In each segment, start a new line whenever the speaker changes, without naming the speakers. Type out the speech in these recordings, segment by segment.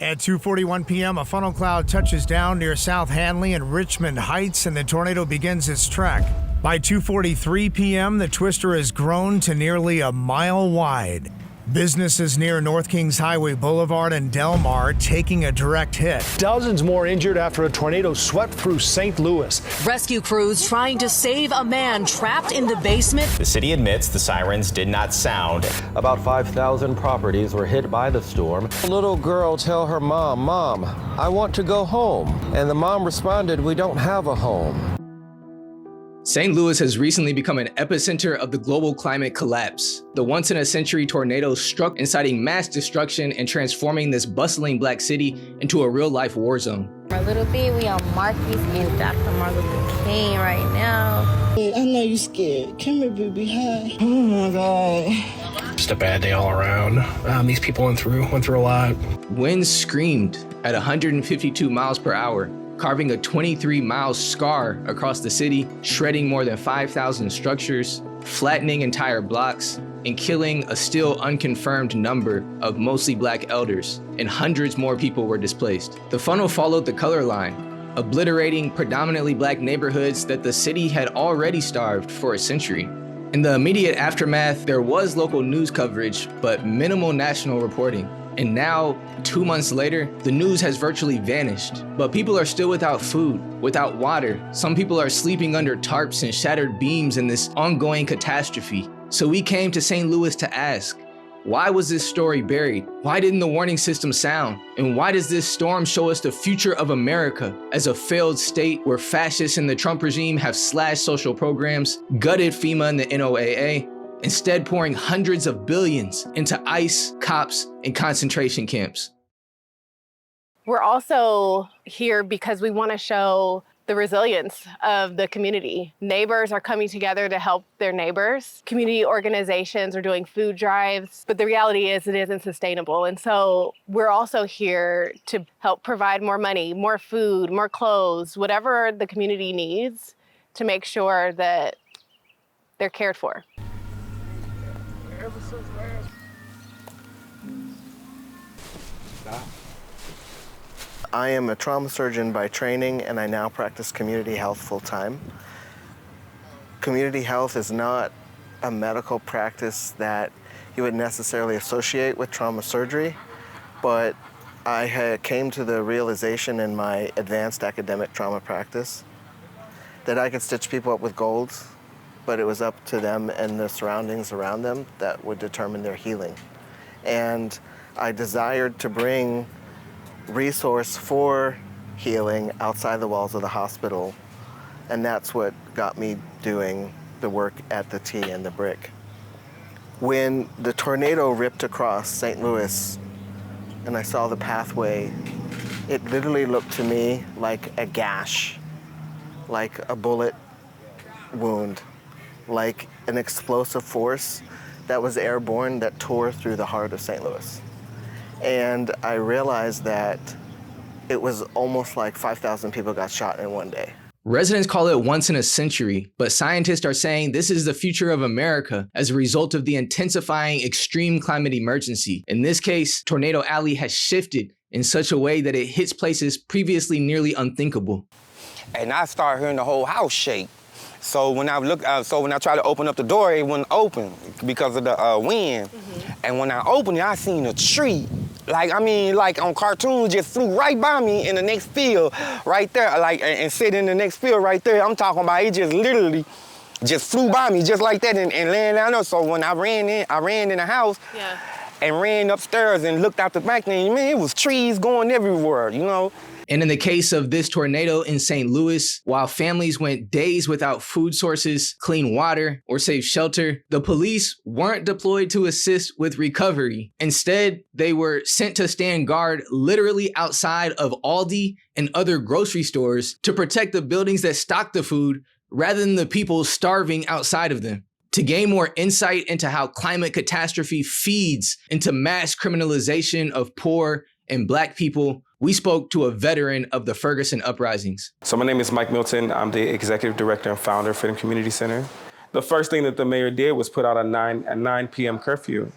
At 2:41 p.m., a funnel cloud touches down near South Hanley and Richmond Heights, and the tornado begins its trek. By 2:43 p.m., the twister has grown to nearly a mile wide. Businesses near North Kings Highway Boulevard and Del Mar taking a direct hit.
Dozens more injured after a tornado swept through St. Louis.
Rescue crews trying to save a man trapped in the basement.
The city admits the sirens did not sound.
About 5,000 properties were hit by the storm. A little girl tell her mom, "Mom, I want to go home." And the mom responded, "We don't have a home."
St. Louis has recently become an epicenter of the global climate collapse. The once-in-a-century tornado struck, inciting mass destruction and transforming this bustling black city into a real-life war zone.
A little bit, we on Marcus and Dr. Martin Luther King right now.
I know you're scared. Come here, baby. Hi. Oh my God.
Just a bad day all around. These people went through a lot.
Winds screamed at 152 miles per hour, carving a 23-mile scar across the city, shredding more than 5,000 structures, flattening entire blocks, and killing a still unconfirmed number of mostly black elders, and hundreds more people were displaced. The funnel followed the color line, obliterating predominantly black neighborhoods that the city had already starved for a century. In the immediate aftermath, there was local news coverage, but minimal national reporting. And now, 2 months later, the news has virtually vanished. But people are still without food, without water. Some people are sleeping under tarps and shattered beams in this ongoing catastrophe. So we came to St. Louis to ask, why was this story buried? Why didn't the warning system sound? And why does this storm show us the future of America as a failed state where fascists in the Trump regime have slashed social programs, gutted FEMA and the NOAA, instead pouring hundreds of billions into ICE, cops, and concentration camps?
We're also here because we want to show the resilience of the community. Neighbors are coming together to help their neighbors. Community organizations are doing food drives, but the reality is it isn't sustainable. And so we're also here to help provide more money, more food, more clothes, whatever the community needs to make sure that they're cared for.
I am a trauma surgeon by training, and I now practice community health full-time. Community health is not a medical practice that you would necessarily associate with trauma surgery, but I came to the realization in my advanced academic trauma practice that I could stitch people up with golds, but it was up to them and the surroundings around them that would determine their healing. And I desired to bring resource for healing outside the walls of the hospital, and that's what got me doing the work at the T and the Brick. When the tornado ripped across St. Louis and I saw the pathway, it literally looked to me like a gash, like a bullet wound, like an explosive force that was airborne that tore through the heart of St. Louis. And I realized that it was almost like 5,000 people got shot in one day.
Residents call it once in a century, but scientists are saying this is the future of America as a result of the intensifying extreme climate emergency. In this case, Tornado Alley has shifted in such a way that it hits places previously nearly unthinkable.
And I started hearing the whole house shake. So when I tried to open up the door, it wouldn't open because of the wind. Mm-hmm. And when I opened it, I seen a tree. Like on cartoons, just flew right by me in the next field right there, and sit in the next field right there. I'm talking about it just literally just flew by me just like that and landed down there. So when I ran in the house and ran upstairs and looked out the back, and man, it was trees going everywhere, you know.
And in the case of this tornado in St. Louis, while families went days without food sources, clean water, or safe shelter, the police weren't deployed to assist with recovery. Instead, they were sent to stand guard literally outside of Aldi and other grocery stores to protect the buildings that stock the food rather than the people starving outside of them. To gain more insight into how climate catastrophe feeds into mass criminalization of poor and Black people, we spoke to a veteran of the Ferguson uprisings.
So my name is Mike Milton. I'm the executive director and founder of Freedom Community Center. The first thing that the mayor did was put out a 9 p.m. curfew.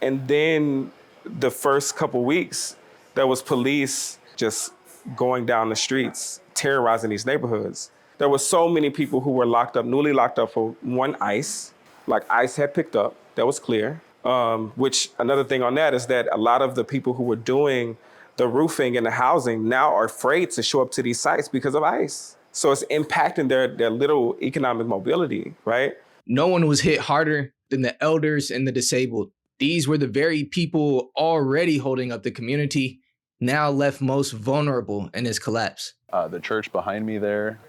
And then the first couple weeks, There was police just going down the streets, terrorizing these neighborhoods. There were so many people who were locked up, newly locked up for one ICE, like ICE had picked up, that was clear. Which another thing on that is that a lot of the people who were doing the roofing and the housing now are afraid to show up to these sites because of ICE. So it's impacting their little economic mobility, right?
No one was hit harder than the elders and the disabled. These were the very people already holding up the community, now left most vulnerable in this collapse.
The church behind me there,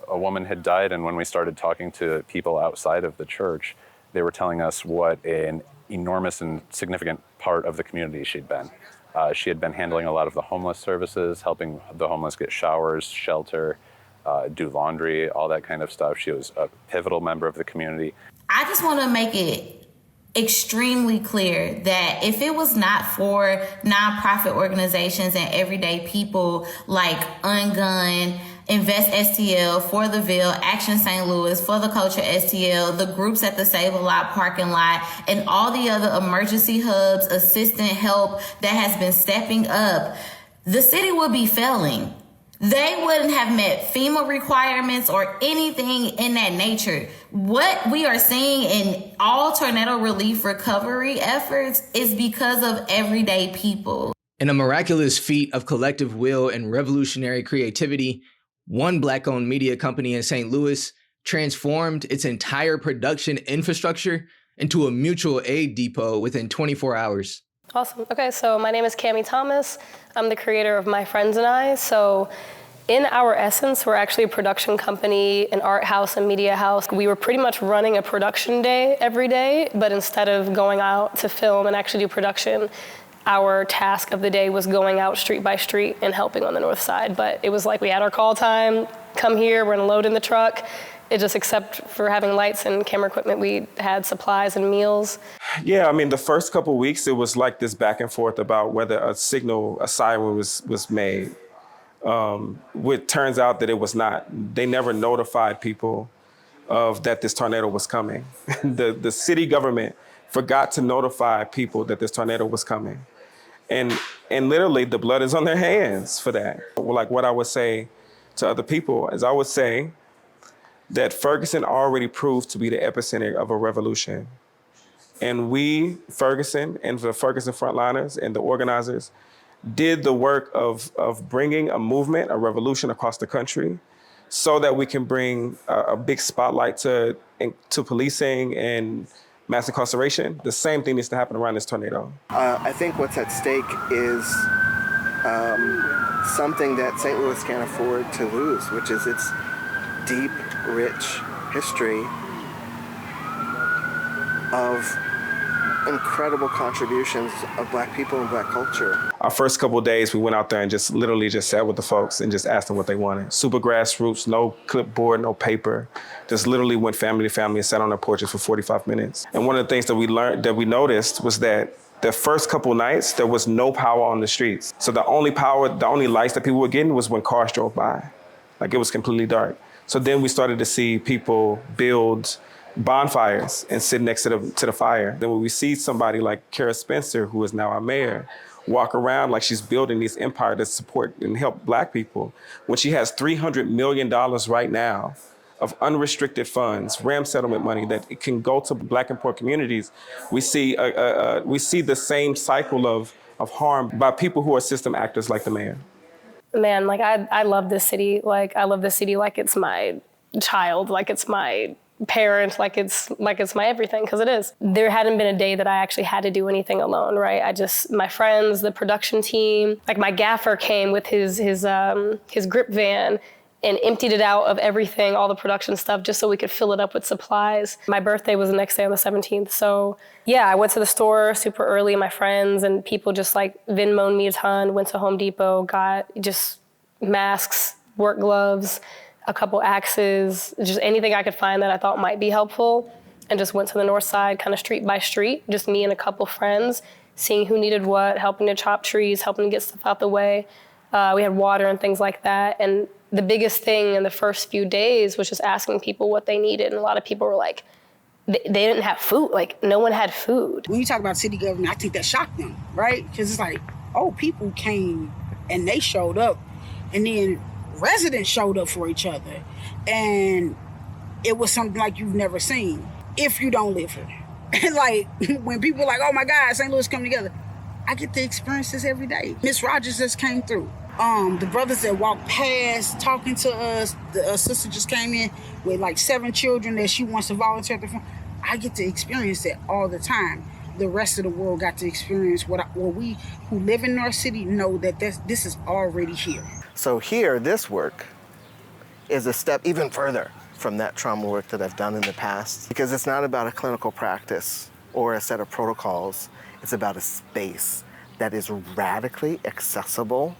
a woman had died, and when we started talking to people outside of the church, they were telling us what an enormous and significant part of the community she'd been. She had been handling a lot of the homeless services, helping the homeless get showers, shelter, do laundry, all that kind of stuff. She was a pivotal member of the community.
I just want to make it extremely clear that if it was not for nonprofit organizations and everyday people like Ungun, Invest STL, For the Ville, Action St. Louis, For the Culture STL, the groups at the Save a Lot parking lot, and all the other emergency hubs, assistant help that has been stepping up, the city would be failing. They wouldn't have met FEMA requirements or anything in that nature. What we are seeing in all tornado relief recovery efforts is because of everyday people.
In a miraculous feat of collective will and revolutionary creativity, one Black-owned media company in St. Louis transformed its entire production infrastructure into a mutual aid depot within 24 hours.
Awesome. Okay, so my name is Cammie Thomas. I'm the creator of My Friends and I. So in our essence, we're actually a production company, an art house, a media house. We were pretty much running a production day every day, but instead of going out to film and actually do production, our task of the day was going out street by street and helping on the north side. But it was like we had our call time, come here, we're gonna load in the truck. It just, except for having lights and camera equipment, we had supplies and meals.
Yeah, I mean, the first couple of weeks, it was like this back and forth about whether a siren was made. It turns out that it was not. They never notified people of that this tornado was coming. The city government forgot to notify people that this tornado was coming. And literally, the blood is on their hands for that. Like what I would say to other people is I would say that Ferguson already proved to be the epicenter of a revolution. And we, Ferguson, and the Ferguson frontliners and the organizers did the work of bringing a movement, a revolution across the country so that we can bring a big spotlight to policing and mass incarceration. The same thing needs to happen around this tornado.
I think what's at stake is something that St. Louis can't afford to lose, which is its deep, rich history of incredible contributions of Black people and Black culture.
Our first couple of days, we went out there and just literally just sat with the folks and just asked them what they wanted. Super grassroots, no clipboard, no paper. Just literally went family to family and sat on their porches for 45 minutes. And one of the things that we noticed was that the first couple nights, there was no power on the streets. So the only lights that people were getting was when cars drove by. Like it was completely dark. So then we started to see people build bonfires and sit next to the fire. Then when we see somebody like Kara Spencer, who is now our mayor, walk around like she's building these empires to support and help Black people, when she has $300 million right now of unrestricted funds, RAM settlement money that it can go to Black and poor communities, we see the same cycle of harm by people who are system actors like the mayor.
Man, like I love this city. Like I love this city like it's my child, like it's my parent, like it's my everything, because it is. There hadn't been a day that I actually had to do anything alone, right? My friends, the production team, like my gaffer came with his grip van and emptied it out of everything, all the production stuff, just so we could fill it up with supplies. My birthday was the next day on the 17th. So yeah, I went to the store super early, my friends and people just like Venmo'd me a ton, went to Home Depot, got just masks, work gloves, a couple axes, just anything I could find that I thought might be helpful, and just went to the north side, kind of street by street, just me and a couple friends, seeing who needed what, helping to chop trees, helping to get stuff out the way. We had water and things like that. And the biggest thing in the first few days was just asking people what they needed. And a lot of people were like, they didn't have food. Like, no one had food.
When you talk about city government, I think that shocked them, right? Because it's like,
oh, people came and they showed up, and then residents showed up for each other, and it was something like you've never seen if you don't live here. And like when people are like, oh my God, St. Louis come together, I get to experience this every day. Miss Rogers just came through. The brothers that walked past talking to us, the sister just came in with like 7 children that she wants to volunteer for. I get to experience that all the time. The rest of the world got to experience what we who live in North City know that this is already here.
So here, this work is a step even further from that trauma work that I've done in the past, because it's not about a clinical practice or a set of protocols. It's about a space that is radically accessible,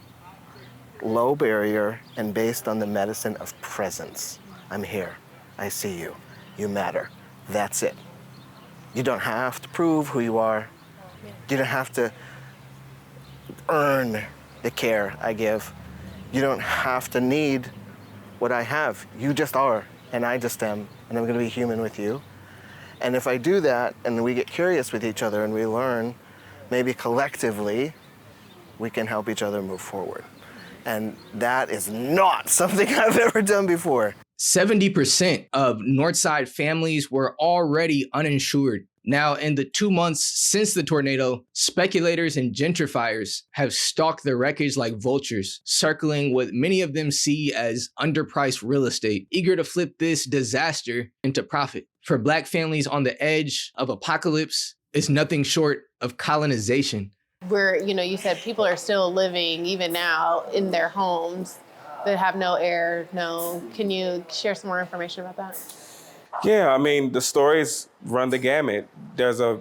low barrier, and based on the medicine of presence. I'm here. I see you. You matter. That's it. You don't have to prove who you are. You don't have to earn the care I give. You don't have to need what I have. You just are, and I just am, and I'm going to be human with you. And if I do that, and we get curious with each other and we learn, maybe collectively, we can help each other move forward. And that is not something I've ever done before.
70% of Northside families were already uninsured. Now, in the 2 months since the tornado, speculators and gentrifiers have stalked the wreckage like vultures, circling what many of them see as underpriced real estate, eager to flip this disaster into profit. For Black families on the edge of apocalypse, it's nothing short of colonization.
Where, you said people are still living, even now, in their homes that have no air, Can you share some more information about that?
Yeah, I mean, the stories run the gamut. There's a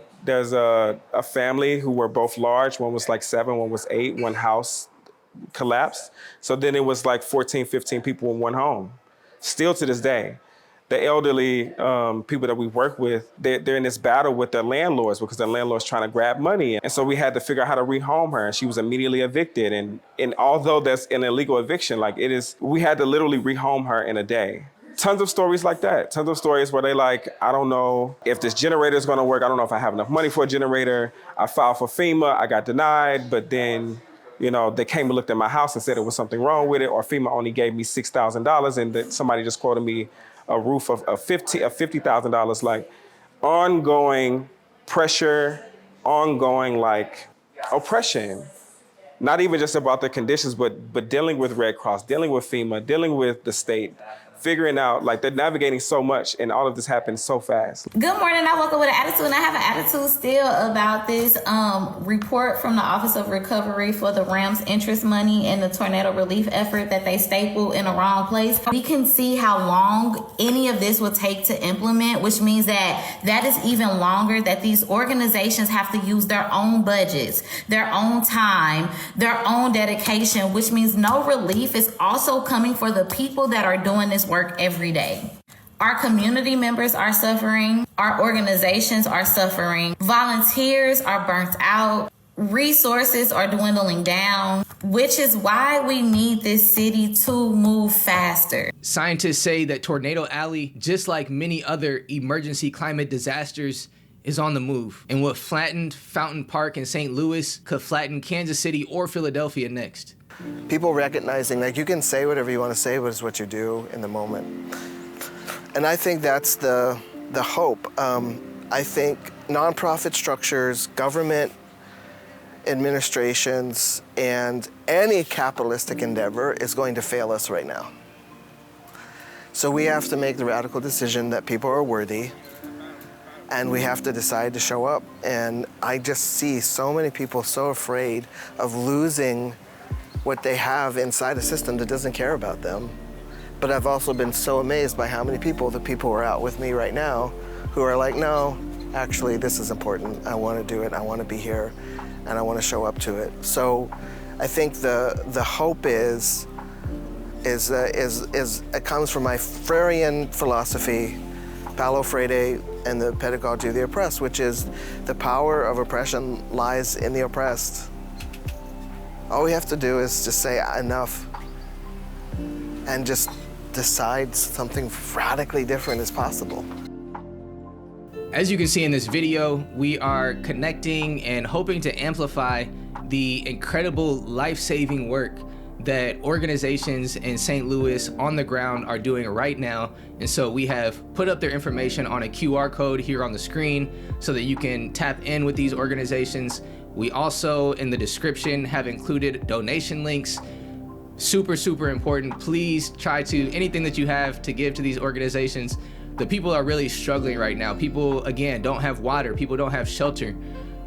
family who were both large. One was like 7, one was 8. One house collapsed. So then it was like 14, 15 people in one home. Still to this day. The elderly people that we work with, they're in this battle with their landlords because their landlord's trying to grab money. And so we had to figure out how to rehome her, and she was immediately evicted. And although that's an illegal eviction, we had to literally rehome her in a day. Tons of stories like that. Tons of stories where they I don't know if this generator is going to work. I don't know if I have enough money for a generator. I filed for FEMA. I got denied. But then, they came and looked at my house and said there was something wrong with it. Or FEMA only gave me $6,000. And that somebody just quoted me a roof of $50,000. Ongoing pressure, ongoing oppression. Not even just about the conditions, but dealing with Red Cross, dealing with FEMA, dealing with the state, figuring out they're navigating so much, and all of this happens so fast.
Good morning. I woke up with an attitude, and I have an attitude still about this report from the Office of Recovery for the RAM's interest money and the tornado relief effort that they stapled in the wrong place. We can see how long any of this will take to implement, which means that is even longer, that these organizations have to use their own budgets, their own time, their own dedication, which means no relief is also coming for the people that are doing this work every day. Our community members are suffering. Our organizations are suffering. Volunteers are burnt out. Resources are dwindling down, which is why we need this city to move faster.
Scientists say that Tornado Alley, just like many other emergency climate disasters, is on the move. And what flattened Fountain Park in St. Louis could flatten Kansas City or Philadelphia next.
People recognizing you can say whatever you want to say, but it's what you do in the moment. And I think that's the hope. I think nonprofit structures, government administrations, and any capitalistic endeavor is going to fail us right now. So we have to make the radical decision that people are worthy, and we have to decide to show up. And I just see so many people so afraid of losing what they have inside a system that doesn't care about them. But I've also been so amazed by how many people, the people who are out with me right now, who are like, no, actually, this is important. I want to do it. I want to be here, and I want to show up to it. So I think the hope is it comes from my Freirean philosophy, Paulo Freire, and the pedagogy of the oppressed, which is the power of oppression lies in the oppressed. All we have to do is just say enough and just decide something radically different is possible.
As you can see in this video, we are connecting and hoping to amplify the incredible life-saving work that organizations in St. Louis on the ground are doing right now. And so we have put up their information on a QR code here on the screen so that you can tap in with these organizations. We also, in the description, have included donation links. Super, super important. Please try to, anything that you have to give to these organizations. The people are really struggling right now. People, again, don't have water. People don't have shelter.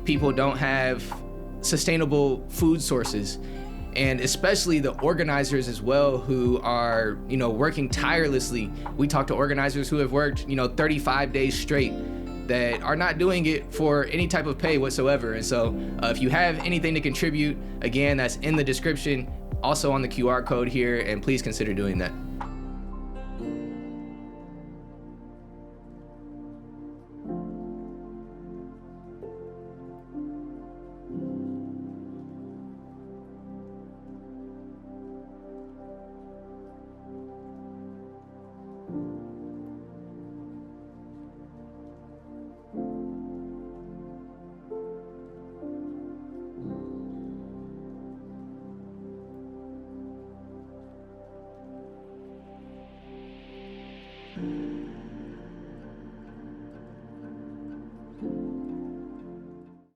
People don't have sustainable food sources. And especially the organizers as well who are, working tirelessly. We talk to organizers who have worked, 35 days straight that are not doing it for any type of pay whatsoever. And so if you have anything to contribute, again, that's in the description, also on the QR code here, and please consider doing that.
you.